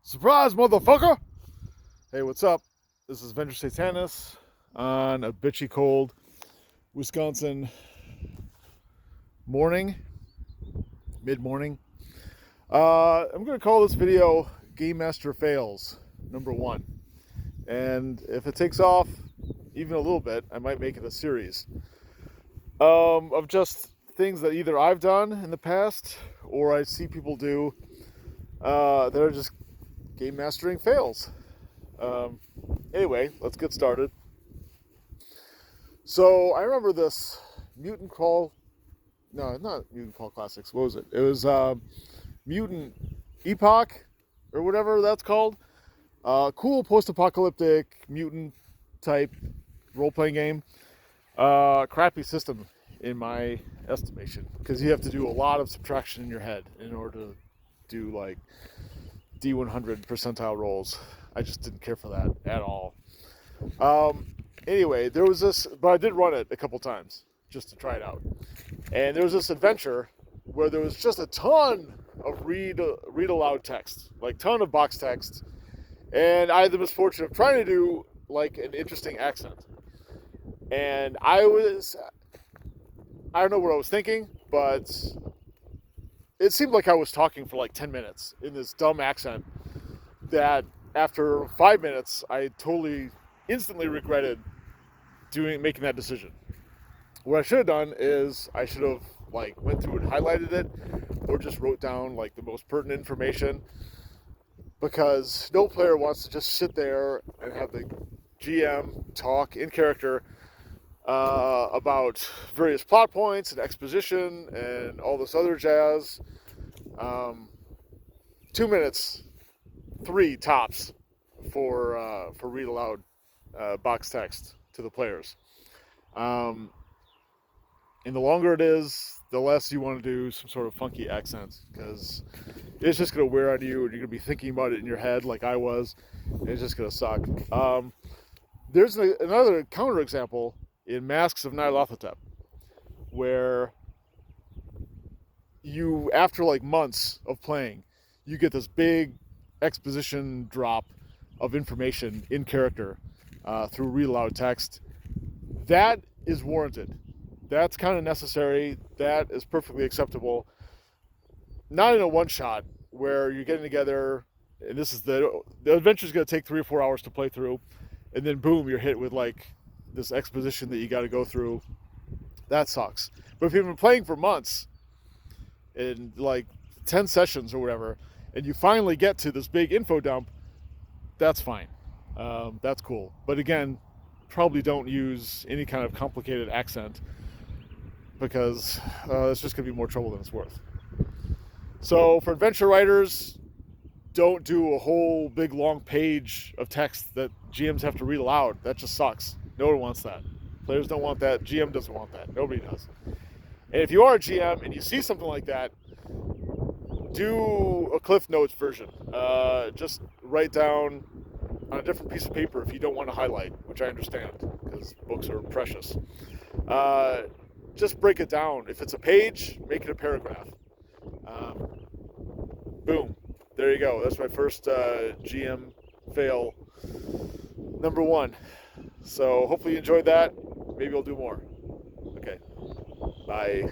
Surprise, motherfucker! Hey, what's up? This is Venger Satanis on a bitchy cold Wisconsin morning, mid-morning. I'm going to call this video Game Master Fails number 1. And if it takes off even a little bit, I might make it a series of just things that either I've done in the past or I see people do that are just game mastering fails. Anyway, let's get started. So I remember this Mutant Crawl, no, not Mutant Crawl Classics, what was it? It was Mutant Epoch, or whatever that's called. Cool post-apocalyptic mutant type role-playing game. Crappy system in my estimation, because you have to do a lot of subtraction in your head in order to do like D100 percentile rolls. I just didn't care for that at all. Anyway, there was this, but I did run it a couple times just to try it out. And there was this adventure where there was just a ton of read aloud text, like ton of box text. And I had the misfortune of trying to do like an interesting accent. And I don't know what I was thinking, but it seemed like I was talking for like 10 minutes in this dumb accent that after 5 minutes, I totally instantly regretted making that decision. What I should have done is I should have like went through and highlighted it or just wrote down like the most pertinent information, because no player wants to just sit there and have the GM talk in character about various plot points and exposition and all this other jazz. 2 minutes, 3 tops for read aloud box text to the players. And the longer it is, the less you want to do some sort of funky accent, because it's just going to wear on you and you're going to be thinking about it in your head like I was, and it's just going to suck. There's another counterexample in Masks of Nyarlathotep, where you, after like months of playing, you get this big exposition drop of information in character through read aloud text. That is warranted. That's kind of necessary. That is perfectly acceptable. Not in a one shot where you're getting together and this is the adventure is going to take 3 or 4 hours to play through, and then boom, you're hit with like this exposition that you got to go through. That sucks. But if you've been playing for months in like 10 sessions or whatever, and you finally get to this big info dump, that's fine. That's cool. But again, probably don't use any kind of complicated accent, because it's just going to be more trouble than it's worth. So for adventure writers, don't do a whole big long page of text that GMs have to read aloud. That just sucks. No one wants that. Players don't want that. GM doesn't want that. Nobody does. And if you are a GM and you see something like that, do a Cliff Notes version. Just write down on a different piece of paper if you don't want to highlight, which I understand because books are precious. Just break it down. If it's a page, make it a paragraph. Boom. There you go. That's my first GM fail number 1. So hopefully you enjoyed that. Maybe I'll do more. Okay. Bye.